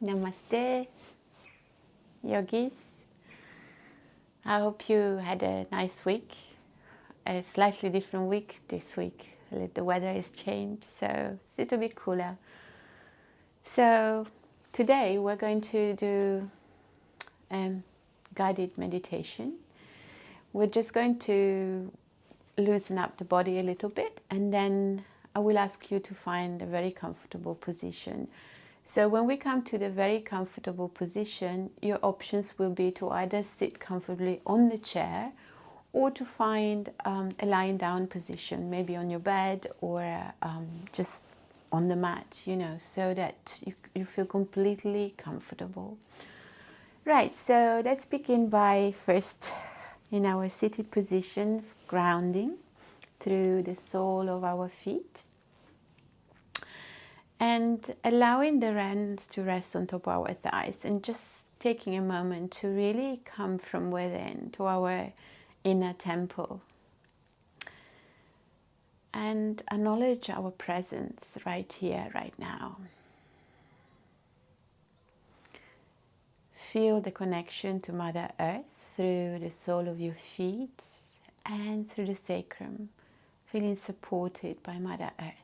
Namaste, yogis. I hope you had a nice week. A slightly different week this week. The weather has changed, so it's a little bit cooler. So today we're going to do guided meditation. We're just going to loosen up the body a little bit, and then I will ask you to find a very comfortable position. So when we come to the very comfortable position, your options will be to either sit comfortably on the chair or to find a lying down position, maybe on your bed or just on the mat, so that you feel completely comfortable. Right, so let's begin by first in our seated position, grounding through the sole of our feet. And allowing the hands to rest on top of our thighs and just taking a moment to really come from within to our inner temple and acknowledge our presence right here, right now. Feel the connection to Mother Earth through the sole of your feet and through the sacrum, feeling supported by Mother Earth.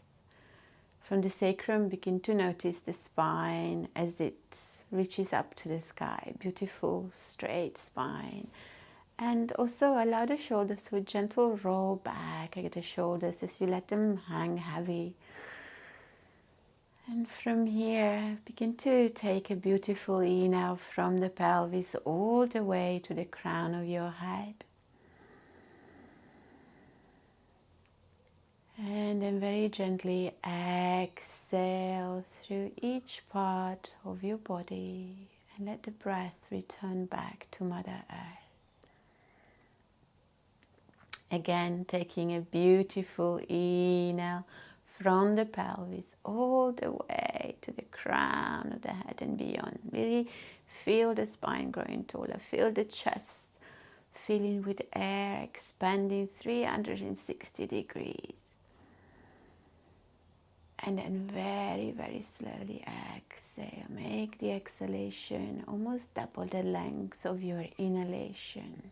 From the sacrum, begin to notice the spine as it reaches up to the sky. Beautiful, straight spine. And also allow the shoulders to a gentle roll back at the shoulders as you let them hang heavy. And from here, begin to take a beautiful inhale from the pelvis all the way to the crown of your head. And then very gently exhale through each part of your body and let the breath return back to Mother Earth. Again, taking a beautiful inhale from the pelvis all the way to the crown of the head and beyond. Really feel the spine growing taller, feel the chest filling with air, expanding 360 degrees. And then very, very slowly exhale. Make the exhalation almost double the length of your inhalation.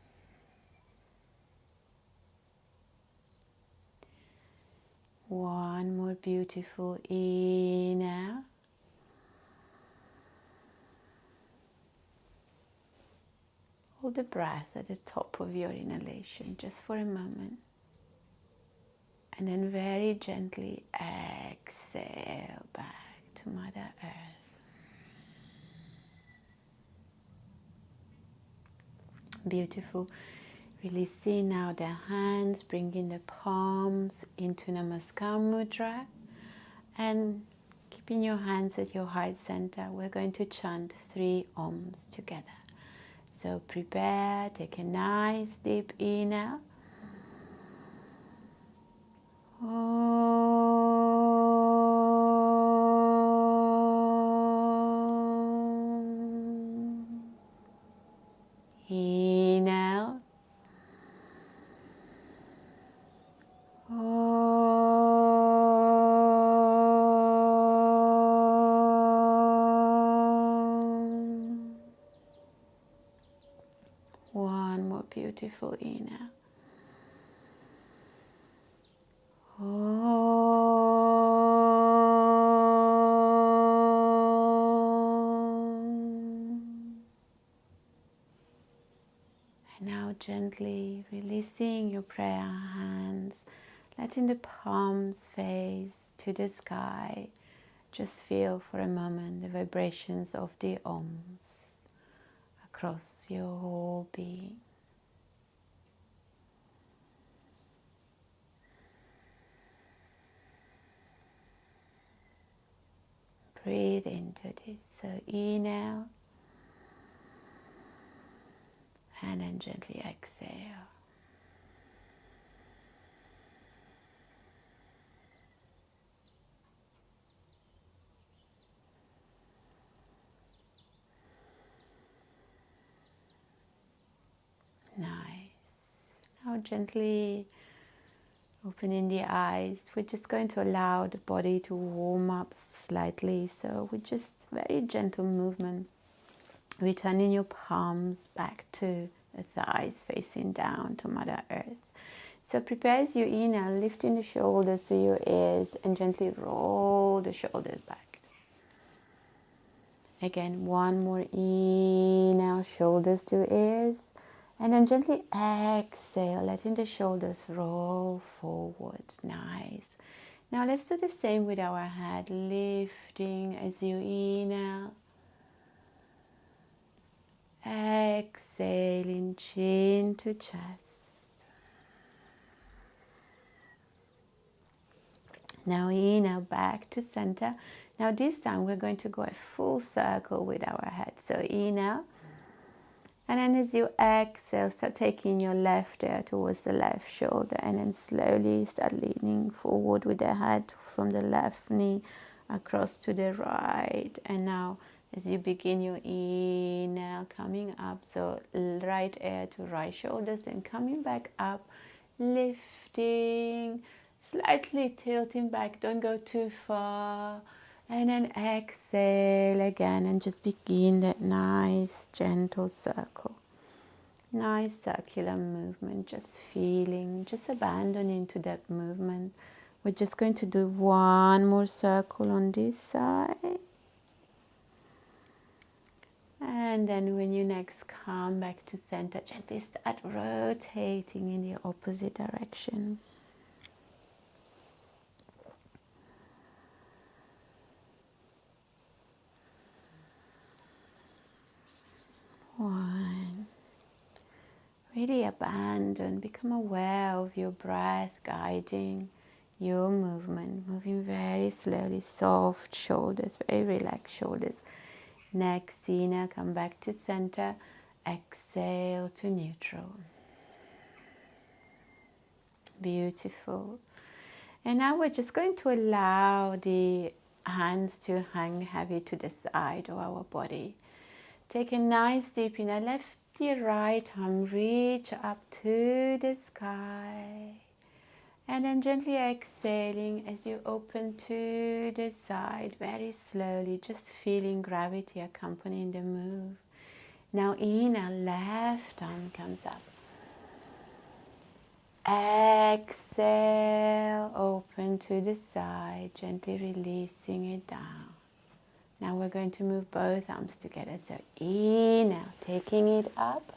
One more beautiful inhale. Hold the breath at the top of your inhalation just for a moment. And then very gently exhale back to Mother Earth. Beautiful. Releasing now the hands, bringing the palms into Namaskar Mudra. And keeping your hands at your heart center, we're going to chant 3 Oms together. So prepare, take a nice deep inhale. Inhale. One more beautiful inhale. And now gently releasing your prayer hands, letting the palms face to the sky. Just feel for a moment the vibrations of the Oms across your whole being. Breathe into this. So inhale and then gently exhale. Nice. Now gently Opening the eyes. We're just going to allow the body to warm up slightly. So with just very gentle movement, returning your palms back to the thighs, facing down to Mother Earth. So prepare as you inhale, lifting the shoulders to your ears and gently roll the shoulders back. Again, one more inhale, shoulders to ears. And then gently exhale, letting the shoulders roll forward. Nice. Now let's do the same with our head, lifting as you inhale. Exhaling, chin to chest. Now inhale, back to center. Now this time we're going to go a full circle with our head. So inhale. And then as you exhale, start taking your left ear towards the left shoulder. And then slowly start leaning forward with the head from the left knee across to the right. And now as you begin your inhale, coming up. So right ear to right shoulders. Then coming back up, lifting, slightly tilting back. Don't go too far. And then exhale again and just begin that nice gentle circle. Nice circular movement, just feeling, just abandoning to that movement. We're just going to do one more circle on this side. And then when you next come back to center, gently start rotating in the opposite direction. One. Really abandon, become aware of your breath guiding your movement, moving very slowly, soft shoulders, very relaxed shoulders. Next, inhale, come back to center, exhale to neutral. Beautiful. And now we're just going to allow the hands to hang heavy to the side of our body. Take a nice deep inhale, lift your right arm, reach up to the sky. And then gently exhaling as you open to the side, very slowly, just feeling gravity accompanying the move. Now inhale, left arm comes up. Exhale, open to the side, gently releasing it down. Now we're going to move both arms together. So inhale, taking it up.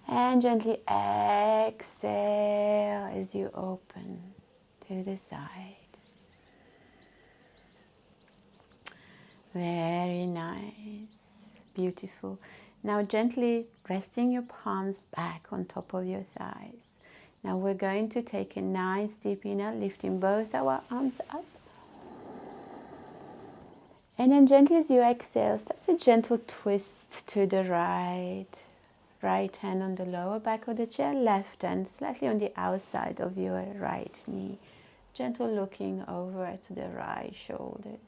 And gently exhale as you open to the side. Very nice. Beautiful. Now gently resting your palms back on top of your thighs. Now we're going to take a nice deep inhale, lifting both our arms up. And then gently as you exhale, start a gentle twist to the right. Right hand on the lower back of the chair, left hand slightly on the outside of your right knee. Gentle looking over to the right shoulders.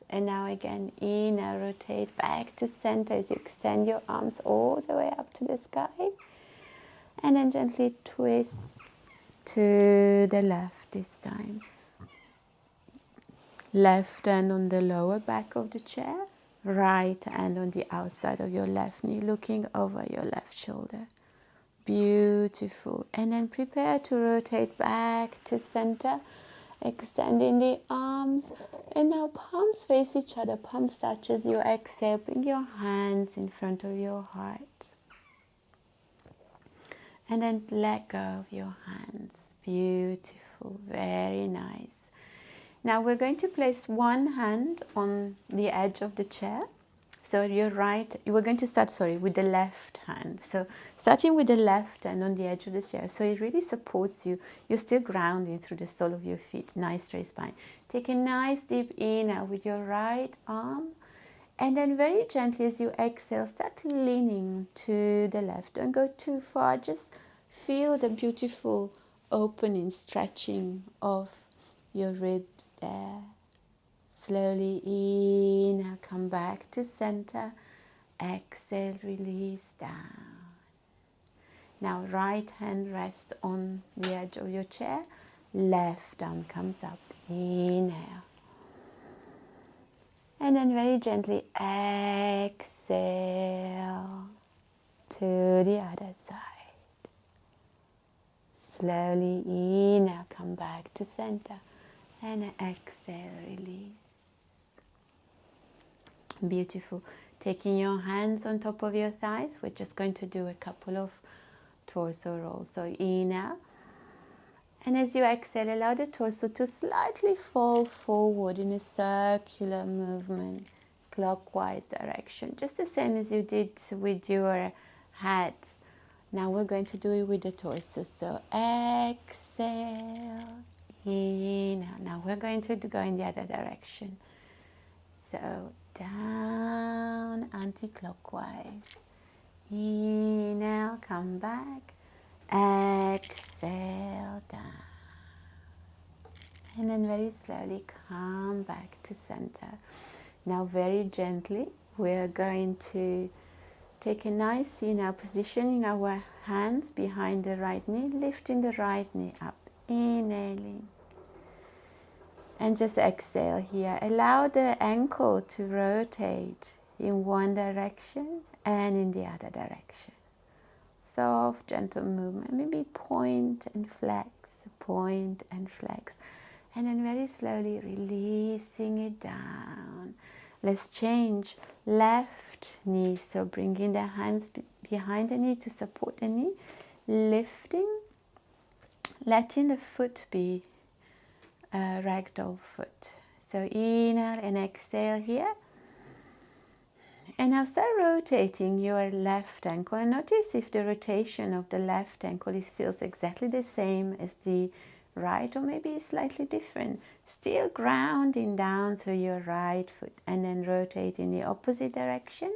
And now again, inhale, rotate back to center as you extend your arms all the way up to the sky. And then gently twist to the left this time. Left hand on the lower back of the chair, right hand on the outside of your left knee, looking over your left shoulder. Beautiful. And then prepare to rotate back to center, extending the arms. And now palms face each other, palms touch as you exhale. Bring your hands in front of your heart. And then let go of your hands. Beautiful, very nice. Now we're going to place one hand on the edge of the chair. So we're going to start, with the left hand. So starting with the left hand on the edge of the chair. So it really supports you. You're still grounding through the sole of your feet. Nice straight spine. Take a nice deep inhale with your right arm. And then very gently as you exhale, start leaning to the left. Don't go too far. Just feel the beautiful opening, stretching of your ribs there. Slowly inhale, come back to center. Exhale, release down. Now right hand rests on the edge of your chair, left arm comes up, inhale. And then very gently exhale to the other side. Slowly inhale, come back to center, and exhale, release. Beautiful. Taking your hands on top of your thighs, we're just going to do a couple of torso rolls. So inhale, and as you exhale, allow the torso to slightly fall forward in a circular movement, clockwise direction, just the same as you did with your head. Now we're going to do it with the torso. So exhale, inhale. Now we're going to go in the other direction. So down, anti-clockwise. Inhale, come back. Exhale, down. And then very slowly come back to center. Now very gently, we're going to take a nice inhale, positioning our hands behind the right knee, lifting the right knee up, inhaling. And just exhale here. Allow the ankle to rotate in one direction and in the other direction. Soft, gentle movement. Maybe point and flex, point and flex. And then very slowly releasing it down. Let's change. Left knee. So bringing the hands behind the knee to support the knee. Lifting. Letting the foot be a ragdoll foot. So inhale and exhale here. And now start rotating your left ankle. And notice if the rotation of the left ankle feels exactly the same as the right, or maybe slightly different. Still grounding down through your right foot, and then rotate in the opposite direction.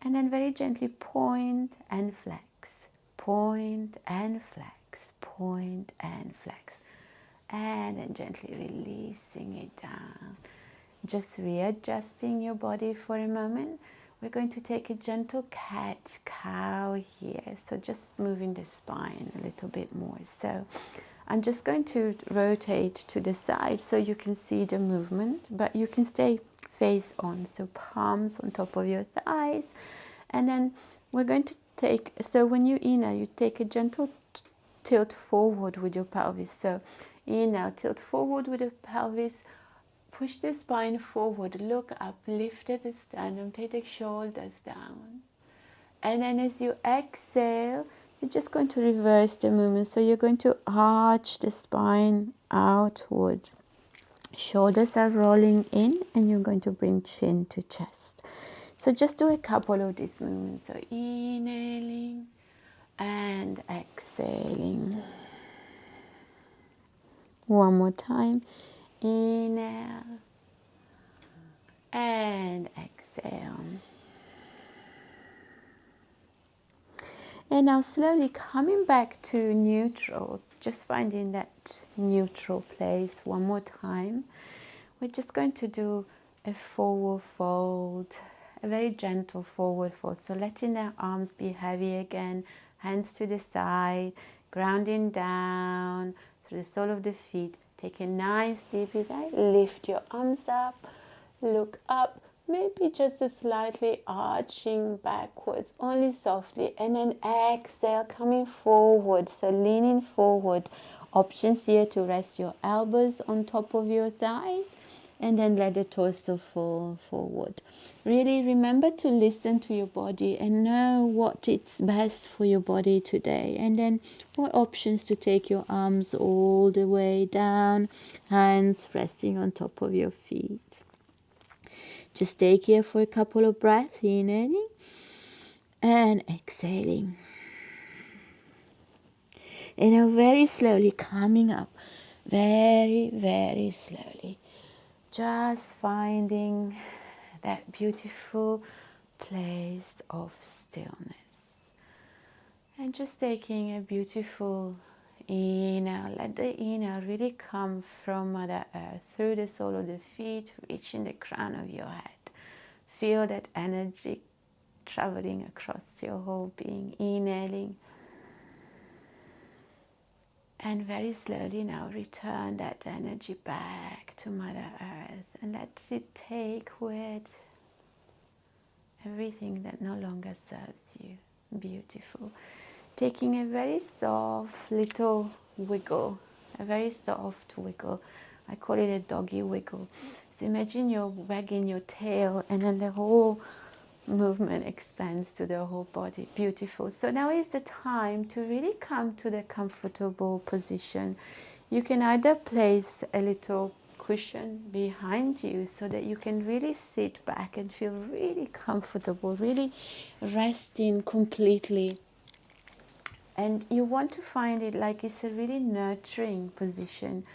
And then very gently point and flex, point and flex, point and flex. And then gently releasing it down. Just readjusting your body for a moment. We're going to take a gentle cat-cow here. So just moving the spine a little bit more. So I'm just going to rotate to the side so you can see the movement, but you can stay face on. So palms on top of your thighs. And then we're going to take, so when you inhale, you take a gentle tilt forward with your pelvis. So inhale, tilt forward with the pelvis. Push the spine forward, look up, lift the sternum, take the shoulders down. And then as you exhale, you're just going to reverse the movement. So you're going to arch the spine outward. Shoulders are rolling in, and you're going to bring chin to chest. So just do a couple of these movements. So inhaling and exhaling. One more time. Inhale and exhale. And now slowly coming back to neutral, just finding that neutral place one more time. We're just going to do a forward fold, a very gentle forward fold. So letting the arms be heavy again, hands to the side, grounding down through the sole of the feet. Take a nice deep breath, lift your arms up, look up, maybe just a slightly arching backwards, only softly, and then exhale, coming forward, so leaning forward. Options here to rest your elbows on top of your thighs, and then let the torso fall forward. Really remember to listen to your body and know what is best for your body today. And then what options to take your arms all the way down, hands resting on top of your feet. Just stay here for a couple of breaths, inhaling and exhaling. And now very slowly coming up, very, very slowly. Just finding that beautiful place of stillness. And just taking a beautiful inhale. Let the inhale really come from Mother Earth, through the sole of the feet, reaching the crown of your head. Feel that energy traveling across your whole being. Inhaling And very slowly now return that energy back to Mother Earth and let it take with everything that no longer serves you. Beautiful. Taking a very soft little wiggle, a very soft wiggle. I call it a doggy wiggle. So imagine you're wagging your tail and then the whole movement expands to the whole body. Beautiful. So now is the time to really come to the comfortable position. You can either place a little cushion behind you so that you can really sit back and feel really comfortable, really resting completely. And you want to find it like it's a really nurturing position.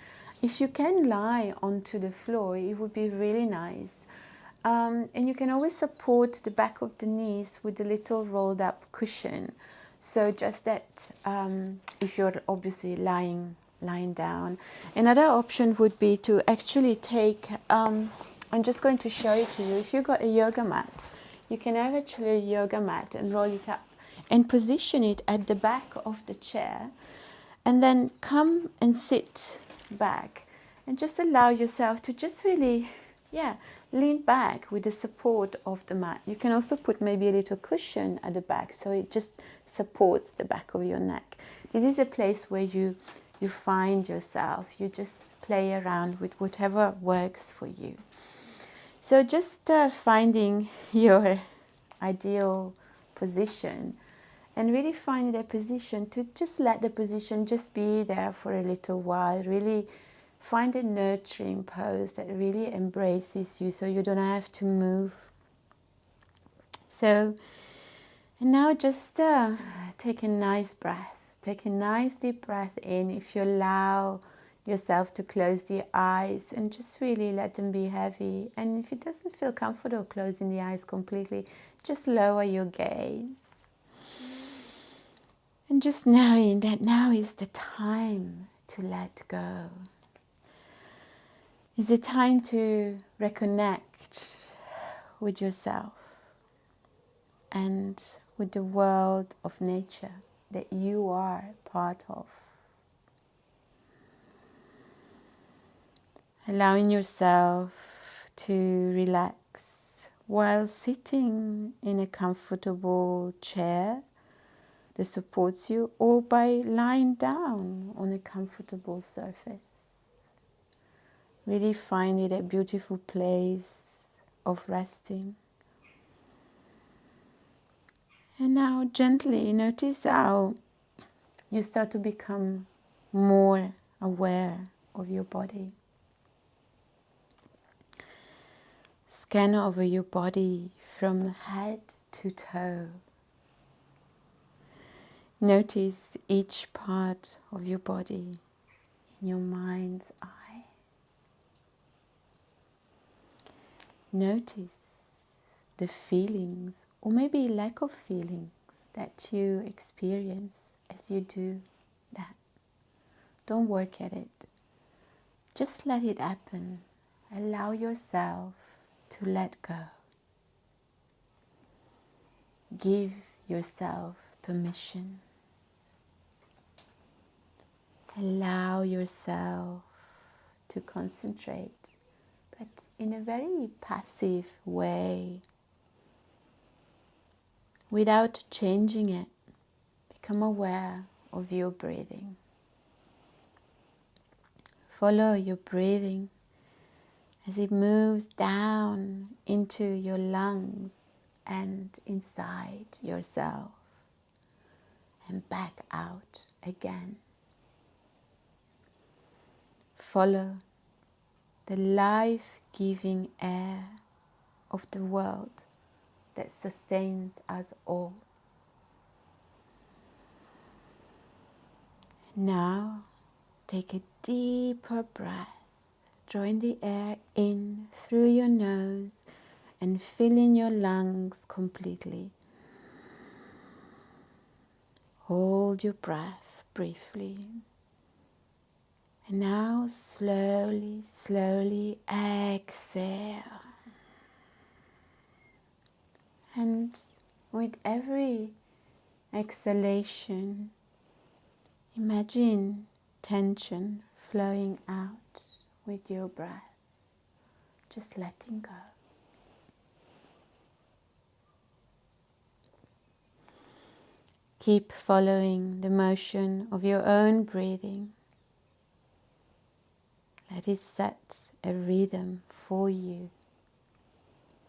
If you can lie onto the floor, it would be really nice. And you can always support the back of the knees with a little rolled up cushion. So just that if you're obviously lying down. Another option would be to actually take, I'm just going to show it to you. If you've got a yoga mat, you can have actually a yoga mat and roll it up and position it at the back of the chair, and then come and sit back and just allow yourself to just really, lean back with the support of the mat. You can also put maybe a little cushion at the back so it just supports the back of your neck. This is a place where you find yourself. You just play around with whatever works for you. So just finding your ideal position and really finding a position to just let the position just be there for a little while. Really find a nurturing pose that really embraces you so you don't have to move. So and now just take a nice breath. Take a nice deep breath in. If you allow yourself to close the eyes and just really let them be heavy. And if it doesn't feel comfortable closing the eyes completely, just lower your gaze. And just knowing that now is the time to let go. It's the time to reconnect with yourself and with the world of nature that you are part of. Allowing yourself to relax while sitting in a comfortable chair that supports you, or by lying down on a comfortable surface. Really find it a beautiful place of resting. And now gently notice how you start to become more aware of your body. Scan over your body from head to toe. Notice each part of your body in your mind's eye. Notice the feelings, or maybe lack of feelings, that you experience as you do that. Don't work at it. Just let it happen. Allow yourself to let go. Give yourself permission. Allow yourself to concentrate, but in a very passive way, without changing it. Become aware of your breathing. Follow your breathing as it moves down into your lungs and inside yourself and back out again. Follow the life-giving air of the world that sustains us all. Now, take a deeper breath, drawing the air in through your nose and filling your lungs completely. Hold your breath briefly. And now slowly, slowly exhale. And with every exhalation, imagine tension flowing out with your breath, just letting go. Keep following the motion of your own breathing. Let it set a rhythm for you,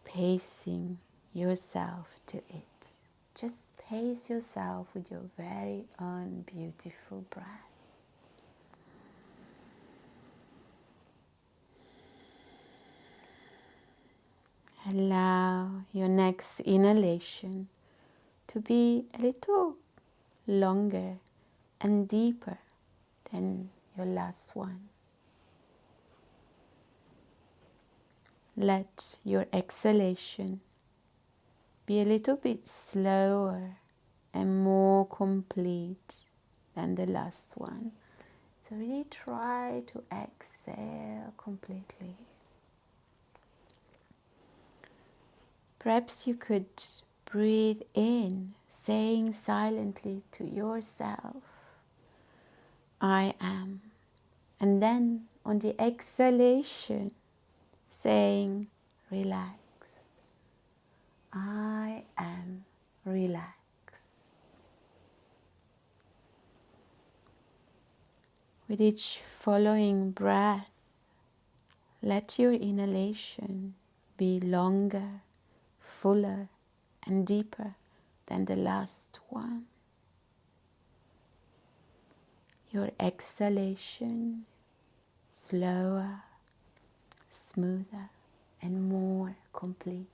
pacing yourself to it. Just pace yourself with your very own beautiful breath. Allow your next inhalation to be a little longer and deeper than your last one. Let your exhalation be a little bit slower and more complete than the last one. So really try to exhale completely. Perhaps you could breathe in, saying silently to yourself, I am. And then on the exhalation, saying, relax. I am relaxed. With each following breath, let your inhalation be longer, fuller, and deeper than the last one. Your exhalation slower, smoother, and more complete.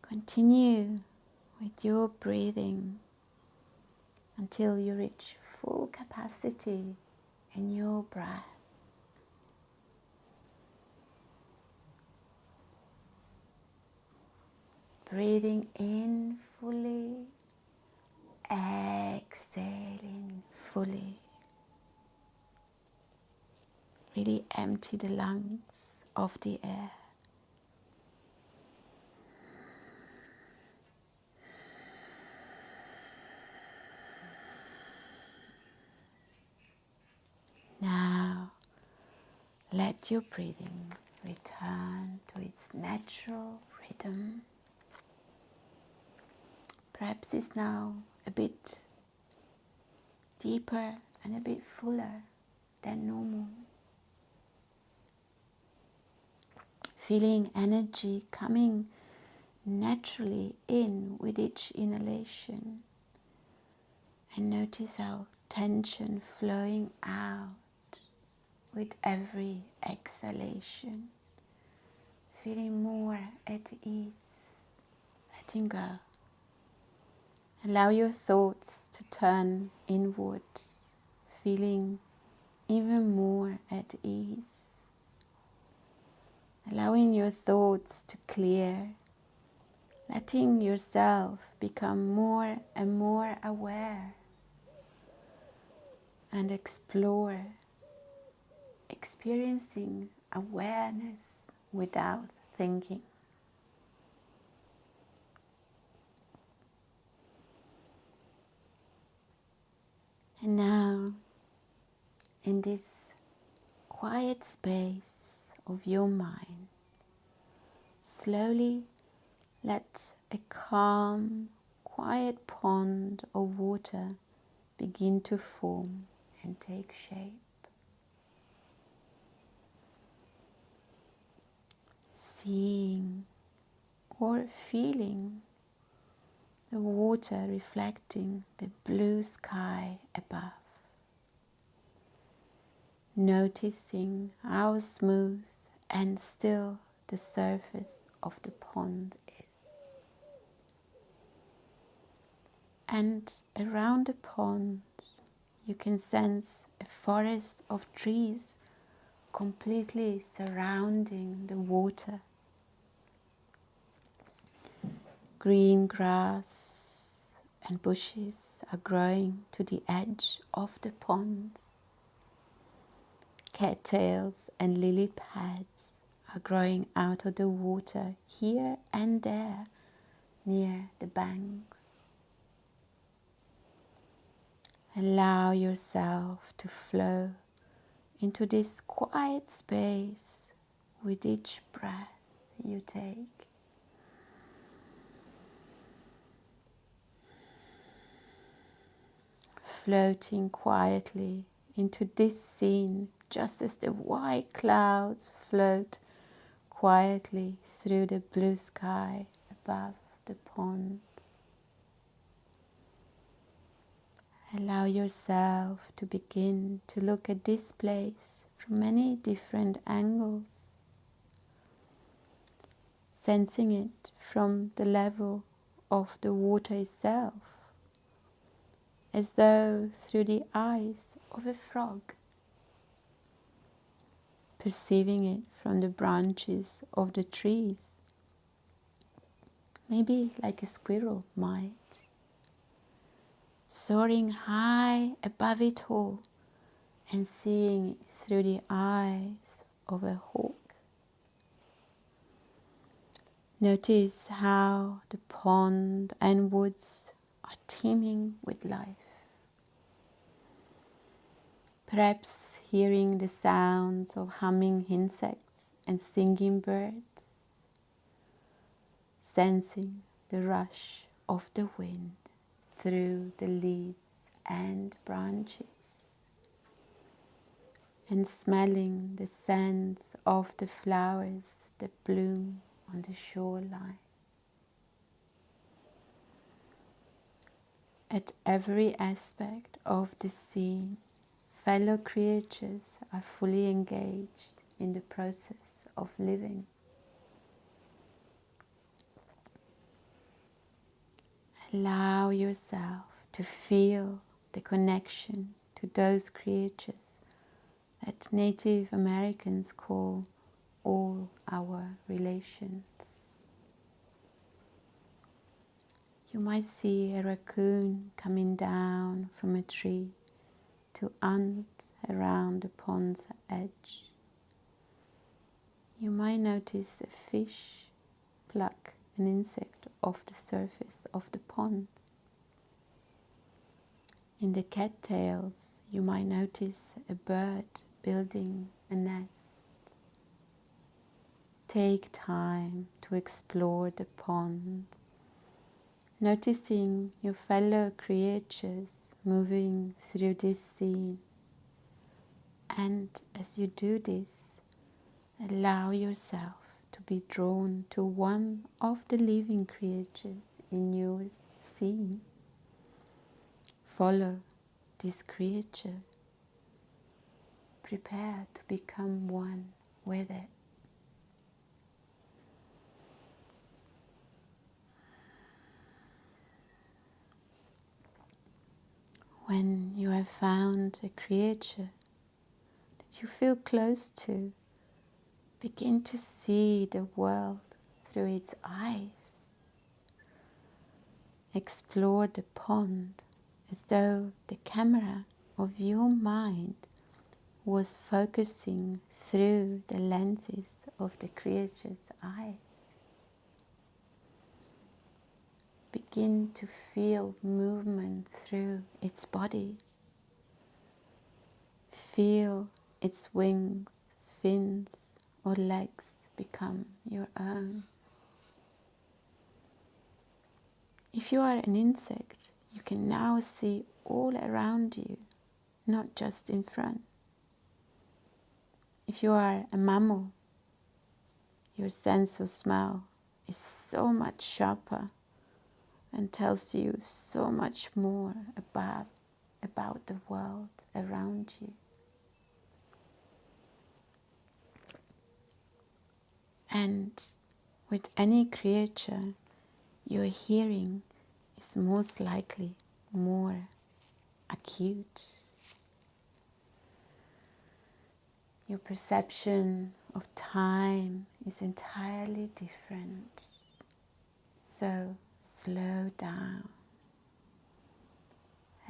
Continue with your breathing until you reach full capacity in your breath. Breathing in fully, exhaling fully. Really empty the lungs of the air. Now, let your breathing return to its natural rhythm. Perhaps it's now a bit deeper and a bit fuller than normal. Feeling energy coming naturally in with each inhalation. And notice how tension flowing out with every exhalation. Feeling more at ease, letting go. Allow your thoughts to turn inward, feeling even more at ease. Allowing your thoughts to clear, letting yourself become more and more aware and explore, experiencing awareness without thinking. And now, in this quiet space of your mind, slowly let a calm, quiet pond of water begin to form and take shape. Seeing or feeling the water reflecting the blue sky above. Noticing how smooth and still the surface of the pond is. And around the pond you can sense a forest of trees completely surrounding the water. Green grass and bushes are growing to the edge of the pond. Cattails and lily pads are growing out of the water here and there near the banks. Allow yourself to flow into this quiet space with each breath you take. Floating quietly into this scene, just as the white clouds float quietly through the blue sky above the pond. Allow yourself to begin to look at this place from many different angles, sensing it from the level of the water itself, as though through the eyes of a frog, perceiving it from the branches of the trees, maybe like a squirrel might, soaring high above it all and seeing it through the eyes of a hawk. Notice how the pond and woods are teeming with life. Perhaps hearing the sounds of humming insects and singing birds, sensing the rush of the wind through the leaves and branches, and smelling the scents of the flowers that bloom on the shoreline. At every aspect of the scene, fellow creatures are fully engaged in the process of living. Allow yourself to feel the connection to those creatures that Native Americans call all our relations. You might see a raccoon coming down from a tree to hunt around the pond's edge. You might notice a fish pluck an insect off the surface of the pond. In the cattails, you might notice a bird building a nest. Take time to explore the pond, noticing your fellow creatures moving through this scene. And as you do this, allow yourself to be drawn to one of the living creatures in your scene. Follow this creature. Prepare to become one with it. When you have found a creature that you feel close to, begin to see the world through its eyes. Explore the pond as though the camera of your mind was focusing through the lenses of the creature's eyes. Begin to feel movement through its body. Feel its wings, fins, or legs become your own. If you are an insect, you can now see all around you, not just in front. If you are a mammal, your sense of smell is so much sharper and tells you so much more about the world around you. And with any creature, your hearing is most likely more acute. Your perception of time is entirely different. So slow down.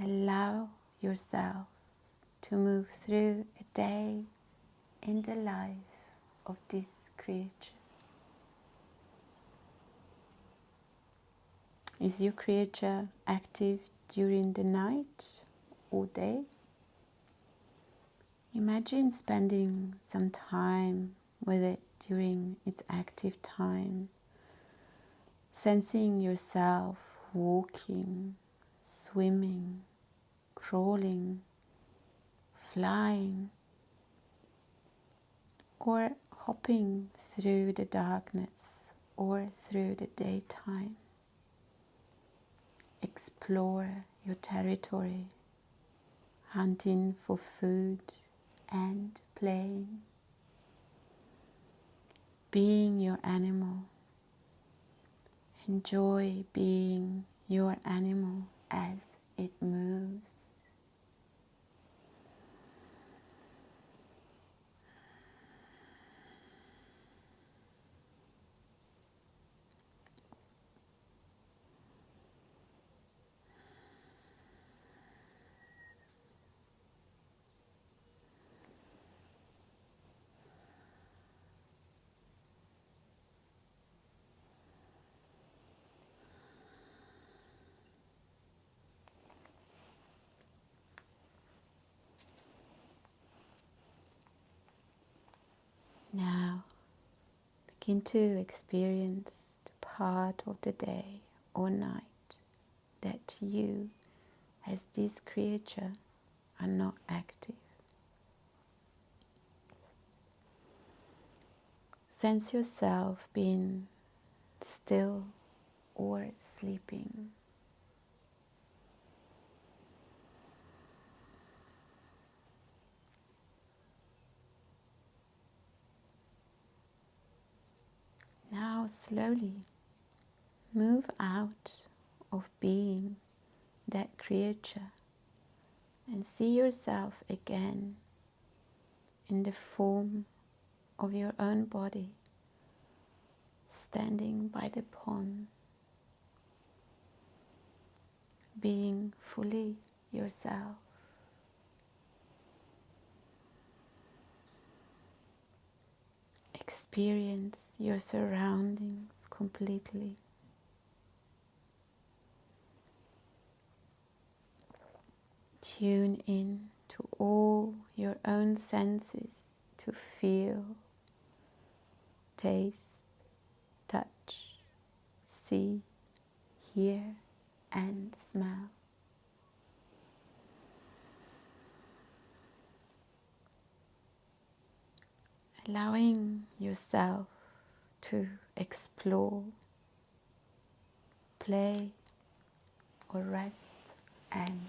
Allow yourself to move through a day in the life of this creature. Is your creature active during the night all day. Imagine spending some time with it during its active time, sensing yourself walking, swimming, crawling, flying, or hopping through the darkness or through the daytime. Explore your territory, hunting for food and playing. Being your animal. Enjoy being your animal as it moves. Now, begin to experience the part of the day or night that you, as this creature, are not active. Sense yourself being still or sleeping. Now slowly move out of being that creature and see yourself again in the form of your own body, standing by the pond, being fully yourself. Experience your surroundings completely. Tune in to all your own senses to feel, taste, touch, see, hear, and smell. Allowing yourself to explore, play, or rest and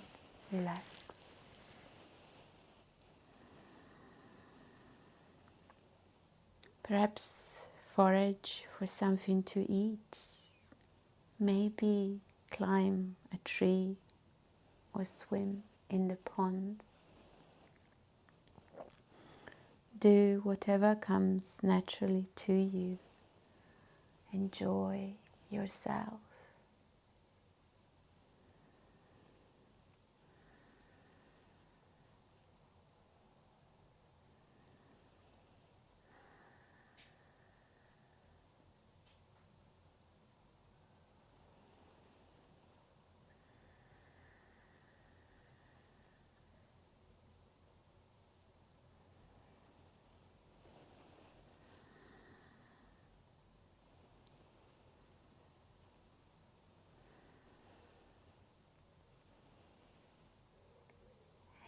relax. Perhaps forage for something to eat, maybe climb a tree or swim in the pond. Do whatever comes naturally to you. Enjoy yourself.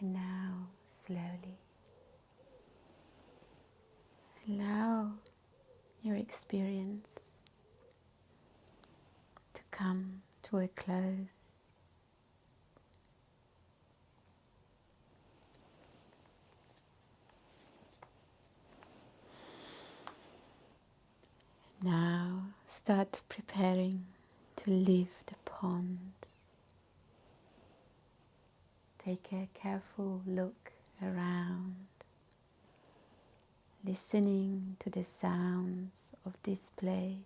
And now, slowly, allow your experience to come to a close. Now, start preparing to leave the pond. Take a careful look around, listening to the sounds of this place,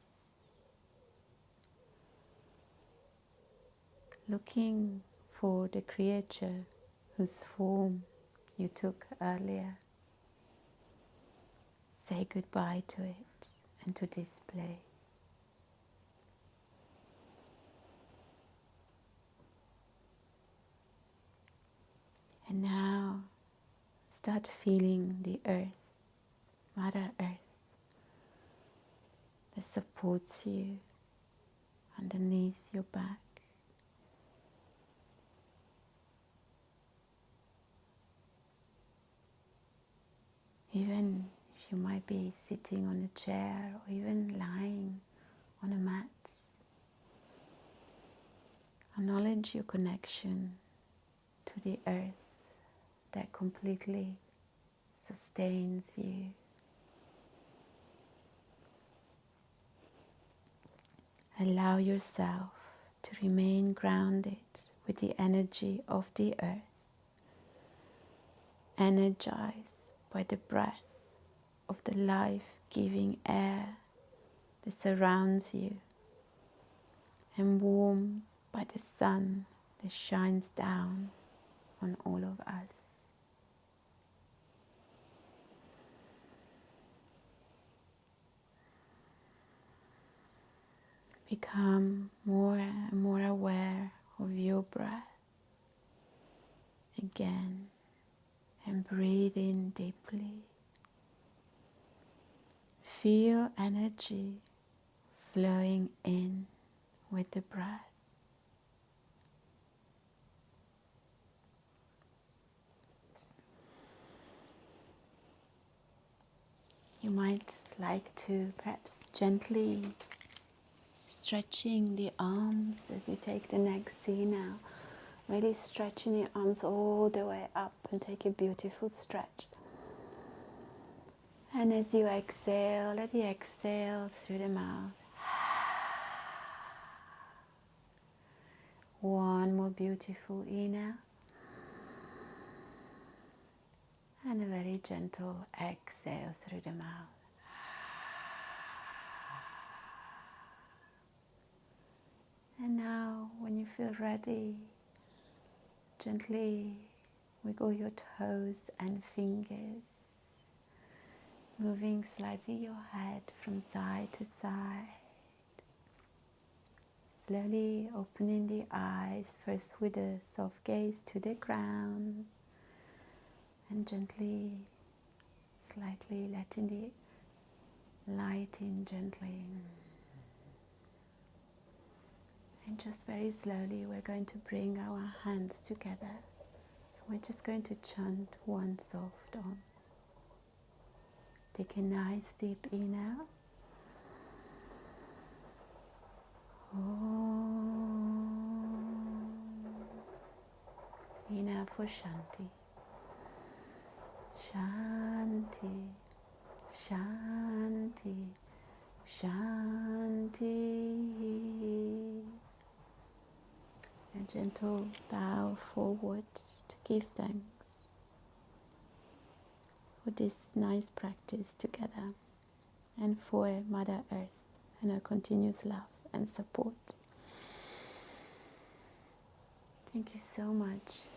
looking for the creature whose form you took earlier. Say goodbye to it and to this place. And now start feeling the earth, Mother Earth, that supports you underneath your back. Even if you might be sitting on a chair or even lying on a mat, acknowledge your connection to the earth that completely sustains you. Allow yourself to remain grounded with the energy of the earth, energized by the breath of the life-giving air that surrounds you, and warmed by the sun that shines down on all of us. Become more and more aware of your breath again, and breathe in deeply. Feel energy flowing in with the breath. You might like to perhaps gently stretching the arms as you take the next C now. Really stretching your arms all the way up and take a beautiful stretch. And as you exhale, let it exhale through the mouth. One more beautiful inhale. And a very gentle exhale through the mouth. And now, when you feel ready, gently wiggle your toes and fingers, moving slightly your head from side to side. Slowly opening the eyes, first with a soft gaze to the ground, and gently, slightly letting the light in gently. And just very slowly we're going to bring our hands together. We're just going to chant one soft Om. Take a nice deep inhale. Om. Inhale for Shanti. Shanti. Shanti. Shanti. A gentle bow forwards to give thanks for this nice practice together and for Mother Earth and her continuous love and support. Thank you so much.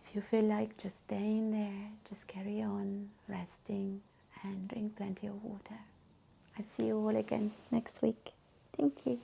If you feel like just staying there, just carry on resting and drink plenty of water. I see you all again next week. Thank you.